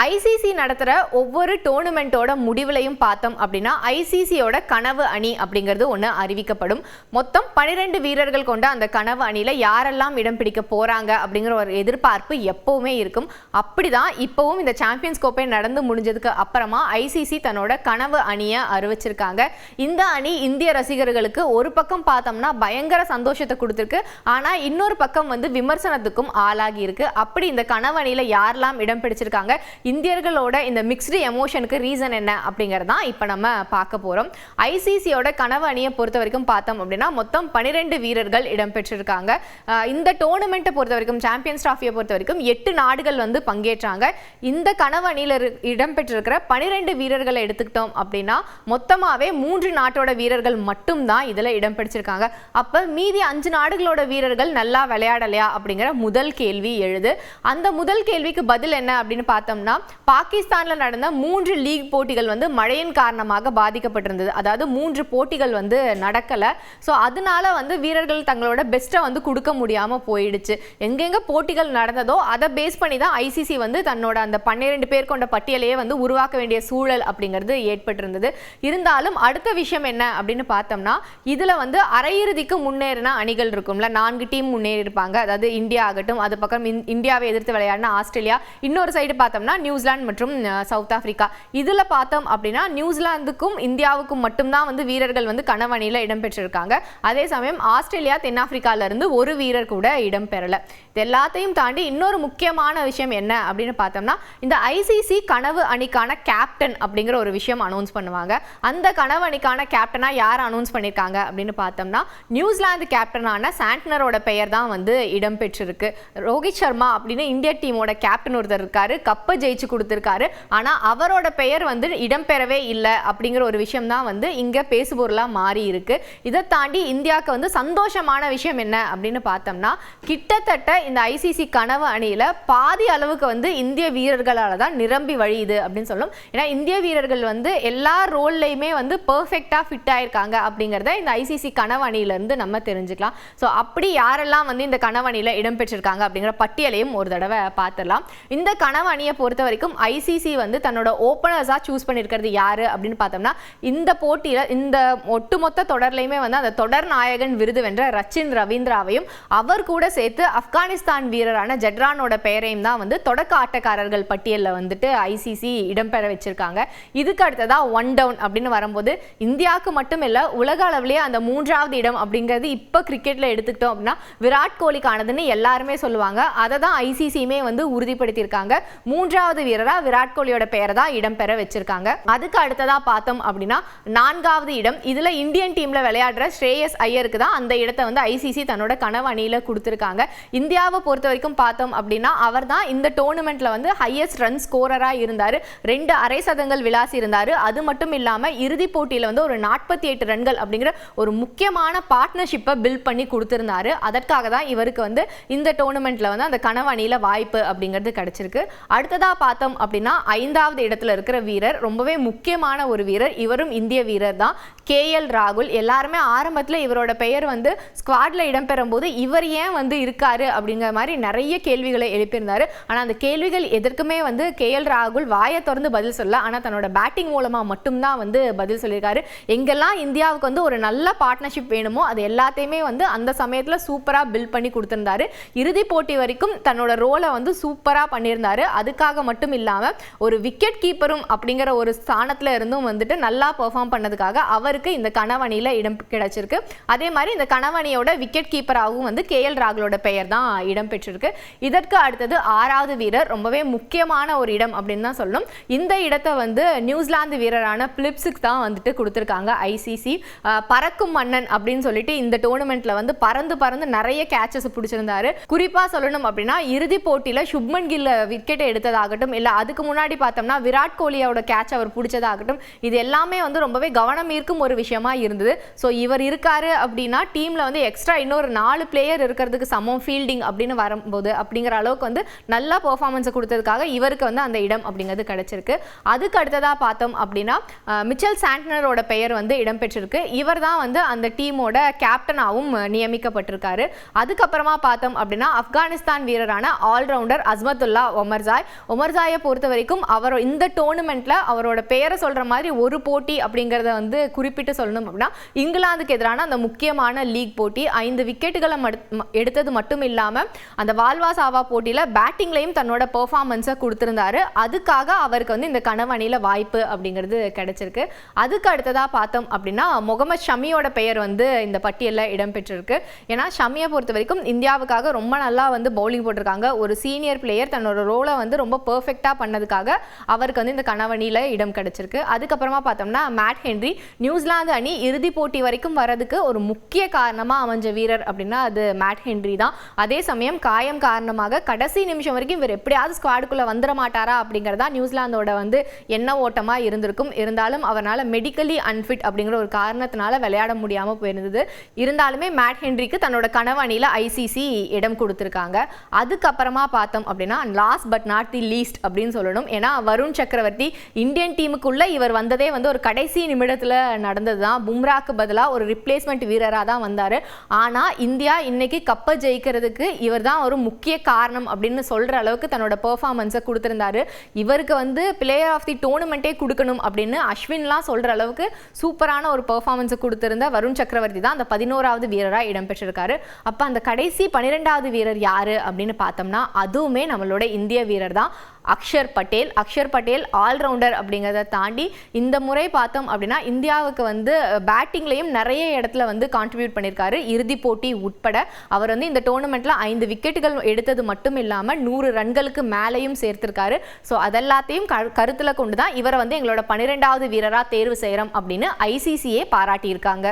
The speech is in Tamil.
ஐசிசி நடத்துகிற ஒவ்வொரு டோர்னமெண்ட்டோட முடிவுலையும் பார்த்தோம் அப்படின்னா ஐசிசியோட கனவு அணி அப்படிங்கிறது ஒன்று அறிவிக்கப்படும். மொத்தம் 12 வீரர்கள் கொண்ட அந்த கனவு அணியில் யாரெல்லாம் இடம் பிடிக்க போகிறாங்க அப்படிங்கிற ஒரு எதிர்பார்ப்பு எப்போவுமே இருக்கும். அப்படி தான் இப்போவும் இந்த சாம்பியன்ஸ் கோப்பை நடந்து முடிஞ்சதுக்கு அப்புறமா ஐசிசி தன்னோட கனவு அணியை அறிவிச்சிருக்காங்க. இந்த அணி இந்திய ரசிகர்களுக்கு ஒரு பக்கம் பார்த்தோம்னா பயங்கர சந்தோஷத்தை கொடுத்துருக்கு, ஆனால் இன்னொரு பக்கம் விமர்சனத்துக்கும் ஆளாகி இருக்கு. அப்படி இந்த கனவு அணியில் யாரெல்லாம் இடம் பிடிச்சிருக்காங்க, இந்தியர்களோட இந்த மிக்ஸ்டு எமோஷனுக்கு ரீசன் என்ன அப்படிங்கிறது தான் இப்போ நம்ம பார்க்க போகிறோம். ஐசிசியோட கனவு அணியை பொறுத்த வரைக்கும் பார்த்தோம் அப்படின்னா மொத்தம் 12 வீரர்கள் இடம்பெற்றிருக்காங்க. இந்த டோர்னமெண்ட்டை பொறுத்த வரைக்கும், சாம்பியன்ஸ் டிராஃபியை பொறுத்த வரைக்கும் 8 நாடுகள் பங்கேற்றாங்க. இந்த கனவு அணியில் இடம்பெற்றிருக்கிற 12 வீரர்களை எடுத்துக்கிட்டோம் அப்படின்னா மொத்தமாகவே 3 நாட்டோட வீரர்கள் மட்டும்தான் இதில் இடம் பிடிச்சிருக்காங்க. அப்போ மீதி 5 நாடுகளோட வீரர்கள் நல்லா விளையாடலையா அப்படிங்கிற முதல் கேள்வி எழுது. அந்த முதல் கேள்விக்கு பதில் என்ன அப்படின்னு பார்த்தோம்னா, பாகிஸ்தான்ல நடந்த 3 லீக் போட்டிகள் மழையின் காரணமாக பாதிக்கப்பட்டிருந்தது. அதாவது 3 போட்டிகள் நடக்கல. ஸோ அதனால வீரர்கள் தங்களோட பெஸ்ட்டை கொடுக்க முடியாம போயிடுச்சு. எங்கெங்க போட்டிகள் நடந்ததோ அதை பேஸ் பண்ணி தான் ஐசிசி தன்னோட அந்த 12 பேர் கொண்ட பட்டியலையே உருவாக்க வேண்டிய சூழல் அப்படிங்கிறது ஏற்பட்டிருந்தது. இருந்தாலும் அடுத்த விஷயம் என்ன அப்படின்னு பார்த்தோம்னா, இதுல அரையிறுதிக்கு முன்னேறின அணிகள் இருக்கும்ல, 4 டீம் முன்னேறி இருப்பாங்க. அதாவது இந்தியா ஆகட்டும், அது பக்கம் இந்தியாவை எதிர்த்து விளையாடின ஆஸ்திரேலியா, இன்னொரு சைடு பார்த்தோம்னா நியூசிலாந்து மற்றும் சவுத் ஆப்பிரிக்கா. இதுல பார்த்தோம் அப்படின்னா நியூசிலாந்துக்கும் இந்தியாவுக்கும் மட்டும்தான் வீரர்கள் கனவு அணியில இடம்பெற்றிருக்காங்க. அதே சமயம் ஆஸ்திரேலியா, தென்னாப்பிரிக்கால இருந்து ஒரு வீரர் கூட இடம்பெறல. இது எல்லாத்தையும் தாண்டி இன்னொரு முக்கியமான விஷயம் என்ன அப்படின்னு பார்த்தோம்னா, இந்த ஐசிசி கனவு அணிக்கான கேப்டன் அப்படிங்கிற ஒரு விஷயம் அனௌன்ஸ் பண்ணுவாங்க. அந்த கனவு அணிக்கான கேப்டனா யார் அனௌன்ஸ் பண்ணியிருக்காங்க அப்படின்னு பார்த்தோம்னா, நியூசிலாந்து கேப்டனான சாண்ட்னரோட பெயர் தான் இடம்பெற்றிருக்கு. ரோஹித் சர்மா அப்படின்னு இந்திய டீமோட கேப்டன் ஒருத்தர் இருக்காரு, கப்பை ஜெயிச்சு கொடுத்திருக்காரு. ஆனா அவரோட பெயர் இடம்பெறவே இல்லை அப்படிங்கிற ஒரு விஷயம் தான் இங்க பேசுபொருளா மாறி இருக்கு. இதை தாண்டி இந்தியாவுக்கு சந்தோஷமான விஷயம் என்ன அப்படின்னு பார்த்தோம்னா, கிட்டத்தட்ட இந்த ஐசிசி கனவு அணியில பாதி அளவுக்கு இந்திய வீரர்களால தான் நிரம்பி வழியுது அப்படின்னு சொல்லணும். ஏன்னா இந்திய வீரர்கள் எல்லா ரோல்லையுமே பெர்ஃபெக்டா ஃபிட் ஆயிருக்காங்க அப்படிங்கிறத இந்த ஐசிசி கனவு அணியில இருந்து நம்ம தெரிஞ்சுக்கலாம். ஸோ அப்படி யாரெல்லாம் இந்த கனவு அணியில இடம்பெற்றிருக்காங்க அப்படிங்கிற பட்டியலையும் ஒரு தடவை பார்த்துடலாம். இந்த கனவு அணியை பொறுத்த வரைக்கும் ஐசிசி தன்னோட ஓப்பனர்ஸா சூஸ் பண்ணியிருக்கிறது யாரு அப்படின்னு பார்த்தோம்னா, இந்த போட்டியில இந்த ஒட்டுமொத்த தொடர்லையுமே அந்த தொடர் நாயகன் விருது வென்ற ரச்சின் ரவீந்திராவையும் அவர் கூட சேர்த்து ஆப்கானிஸ்தான் வீரரான ஜட்ரானோட பெயரையும் தான் தொடக்க ஆட்டக்காரர்கள் பட்டியலில் ஐசிசி இடம்பெற வச்சிருக்காங்க. இதுக்கு அடுத்ததா ஒன் டவுன் அப்படின்னு வரும்போது இந்தியாவுக்கு மட்டும் இல்ல, உலக அளவிலேயே அந்த 3வது இடம் அப்படிங்கிறது இப்போ கிரிக்கெட்ல எடுத்துக்கிட்டோம் அப்படின்னா விராட் கோலிக்கானதுன்னு எல்லாருமே சொல்லுவாங்க. அதை தான் ஐசிசியுமே உறுதிப்படுத்தியிருக்காங்க. 3வது வீரரா விராட் கோலியோட பெயரை தான் இடம்பெற வச்சிருக்காங்க. அதுக்கு அடுத்ததா பார்த்தோம் அப்படின்னா 4வது இடம், இதுல இந்தியன் டீம்ல விளையாடுற ஸ்ரேயஸ் ஐயருக்கு தான் அந்த இடத்தை ஐசிசி தன்னோட கனவு அணியில கொடுத்திருக்காங்க. இந்தியாவை பொறுத்த வரைக்கும் பார்த்தோம் அப்படின்னா அவர் தான் இந்த டோர்னமெண்ட்ல ஹையஸ்ட் ரன் ஸ்கோரரா இருந்தாரு. 2 அரை சதங்கள் விளாசி இருந்தாரு. அது மட்டும் இல்லாம இறுதி போட்டியில ஒரு 48 ரன்கள் அப்படிங்கிற ஒரு முக்கியமான பார்ட்னர்ஷிப்பை பில்ட் பண்ணி கொடுத்திருந்தாரு. அதற்காக தான் இவருக்கு இந்த டோர்னமெண்ட்ல அந்த கனவு அணியில வாய்ப்பு அப்படிங்கிறது கிடைச்சிருக்கு. அடுத்ததா பார்த்தோம் அப்படின்னா 5வது இடத்துல இருக்கிற வீரர் ரொம்பவே முக்கியமான ஒரு வீரர், இவரும் இந்திய வீரர் தான், கேஎல் ராகுல். எல்லாருமே ஆரம்பத்தில் இவரோட பெயர் ஸ்குவாட்ல இடம்பெறும் போது இவர் ஏன் இருக்காரு அப்படிங்கிற மாதிரி நிறைய கேள்விகளை எழுப்பியிருந்தாரு. ஆனால் அந்த கேள்விகள் எதற்குமே கேஎல் ராகுல் வாயை திறந்து பதில் சொல்ல, ஆனால் தன்னோட பேட்டிங் மூலமா மட்டும்தான் பதில் சொல்லியிருக்காரு. எங்கெல்லாம் இந்தியாவுக்கு ஒரு நல்ல பார்ட்னர்ஷிப் வேணுமோ அது எல்லாத்தையுமே அந்த சமயத்தில் சூப்பரா பில்ட் பண்ணி கொடுத்திருந்தாரு. இறுதி போட்டி வரைக்கும் தன்னோட ரோலை சூப்பரா பண்ணியிருந்தாரு. அதுக்காக மட்டும் இல்லாம ஒரு விக்கெட் கீப்பரும் அப்படிங்கிற ஒரு ஸ்தானத்துல இருந்தும் நல்லா பெர்ஃபார்ம் பண்ணதுக்காக அவருக்கு இந்த கனவணியில இடம் கிடைச்சிருக்கு. அதே மாதிரி இந்த கனவணியோட விக்கெட் கீப்பராகவும் கேஎல் ராகுலோட பெயர் தான் இடம் பெற்றிருக்கு. இதற்கு அடுத்தது 6வது வீரர், ரொம்பவே முக்கியமான ஒரு இடம் அப்படின்னு தான் சொல்லணும். இந்த இடத்தை நியூசிலாந்து வீரரான பிலிப்ஸுக்கு தான் கொடுத்திருக்காங்க ஐசிசி. பறக்கும் மன்னன் அப்படின்னு சொல்லிட்டு இந்த டோர்னமெண்ட்ல பறந்து நிறைய கேட்சஸ் பிடிச்சிருந்தாரு. குறிப்பா சொல்லணும் அப்படின்னா இறுதி போட்டியில சுப்மன் கில் விக்கெட் எடுத்ததாகட்டும், இல்ல அதுக்கு முன்னாடி பார்த்தோம்னா விராட் கோலியோட கேட்ச் அவர் பிடிச்சதாகட்டும், இது எல்லாமே ரொம்பவே கவனம் ஈர்க்கும் ஒரு விஷயமா இருந்தது. ஸோ இவர் இருக்காரு அப்படின்னா டீம்ல எக்ஸ்ட்ரா இன்னொரு 4 பிளேயர் இருக்கிறதுக்கு சமம் ஃபீல்டிங் அப்படின்னு வரும்போது அப்படிங்கிற அளவுக்கு நல்ல பெர்ஃபார்மன்ஸை கொடுத்ததுக்காக இவருக்கு அந்த இடம் அப்படிங்கிறது கிடைச்சிருக்கு. அதுக்கு அடுத்ததா பார்த்தோம் அப்படின்னா மிச்சல் சாண்ட்னரோட பெயர் இடம்பெற்றிருக்கு. இவர் தான் அந்த டீமோட கேப்டனாகவும் நியமிக்கப்பட்டிருக்காரு. அதுக்கப்புறமா பார்த்தோம் அப்படின்னா ஆப்கானிஸ்தான் வீரரான ஆல்ரவுண்டர் அஸ்மத்துல்லா ஒமர்சாய் அமர்சாயை பொறுத்த வரைக்கும் அவர் இந்த டோர்னமெண்ட்ல அவரோட பெயரை சொல்ற மாதிரி ஒரு போட்டி அப்படிங்கறத வந்து குறிப்பிட்டு சொல்லணும் அப்படின்னா இங்கிலாந்துக்கு எதிரான அந்த முக்கியமான லீக் போட்டி 5 விக்கெட்டுகளை எடுத்தது மட்டும் இல்லாம அந்த வால்வா சாவா போட்டியில பேட்டிங்லயும் தன்னோட பெர்ஃபார்மன்ஸை கொடுத்திருந்தாரு. அதுக்காக அவருக்கு வந்து இந்த கனவு அணியில வாய்ப்பு அப்படிங்கிறது கிடைச்சிருக்கு. அதுக்கு அடுத்ததா பார்த்தோம் அப்படின்னா முகமது ஷமியோட பெயர் வந்து இந்த பட்டியலில் இடம்பெற்றிருக்கு. ஏன்னா ஷமியை பொறுத்த வரைக்கும் இந்தியாவுக்காக ரொம்ப நல்லா வந்து பவுலிங் போட்டிருக்காங்க. ஒரு சீனியர் பிளேயர் தன்னோட ரோலை வந்து ரொம்ப பெர்ஃபெக்டா பண்ணதுக்காக அவருக்கு வந்து இந்த கனவணியில இடம் கிடைச்சிருக்கு. அதுக்கப்புறமா பார்த்தோம்னா மேட் ஹென்றி நியூசிலாந்து அணி இறுதி போட்டி வரைக்கும் வரதுக்கு ஒரு முக்கிய காரணமா அமைஞ்ச வீரர் அப்படின்னா அது மேட் ஹென்றி தான். அதே சமயம் காயம் காரணமாக கடைசி நிமிஷம் வரைக்கும் இவர் எப்படியாவது ஸ்குவாடுக்குள்ள வந்துட மாட்டாரா அப்படிங்கிறதா நியூசிலாந்தோட வந்து எண்ண ஓட்டமா இருந்திருக்கும். இருந்தாலும் அவரால் மெடிக்கலி அன்ஃபிட் அப்படிங்கிற ஒரு காரணத்தினால விளையாட முடியாம போயிருந்தது. இருந்தாலுமே மேட் ஹென்ரிக்கு தன்னோட கனவு அணியில ஐசிசி இடம் கொடுத்திருக்காங்க. அதுக்கப்புறமா பார்த்தோம் அப்படின்னா last but not the least அப்படின்னு சொல்லணும். ஏன்னா வருண் சக்கரவர்த்தி இந்தியன் டீமுக்குள்ள இவர் வந்ததே வந்து ஒரு கடைசி நிமிடத்துல நடந்தது தான். பும்ராக்கு பதிலாக ஒரு ரிப்ளேஸ்மெண்ட் வீரராக தான் வந்தாரு. ஆனா இந்தியா இன்னைக்கு கப்பை ஜெயிக்கிறதுக்கு இவர் தான் ஒரு முக்கிய காரணம் அப்படின்னு சொல்ற அளவுக்கு தன்னோட பெர்ஃபார்மன்ஸை கொடுத்திருந்தாரு. இவருக்கு வந்து பிளேயர் ஆஃப் தி டோர்னமெண்ட்டே கொடுக்கணும் அப்படின்னு அஸ்வின்லாம் சொல்ற அளவுக்கு சூப்பரான ஒரு பெர்ஃபார்மன்ஸை கொடுத்திருந்த வருண் சக்கரவர்த்தி தான் அந்த 11வது வீரராக இடம்பெற்றிருக்காரு. அப்ப அந்த கடைசி 12வது வீரர் யாரு அப்படின்னு பார்த்தோம்னா அதுவுமே நம்மளோட இந்திய வீரர் தான், அக்ஷர் பட்டேல். அக்ஷர் பட்டேல் ஆல்ரவுண்டர் அப்படிங்கிறத தாண்டி இந்த முறை பார்த்தோம் அப்படின்னா இந்தியாவுக்கு வந்து பேட்டிங்லையும் நிறைய இடத்துல வந்து கான்ட்ரிபியூட் பண்ணியிருக்காரு. இறுதி போட்டி உட்பட அவர் வந்து இந்த டோர்னமெண்ட்ல 5 விக்கெட்டுகள் எடுத்தது மட்டும் இல்லாமல் 100 ரன்களுக்கு மேலேயும் சேர்த்திருக்காரு. ஸோ அதெல்லாத்தையும் கருத்தில் கொண்டு தான் இவரை வந்து எங்களோட 12வது வீரராக தேர்வு செய்கிறோம் அப்படின்னு ஐசிசியே பாராட்டியிருக்காங்க.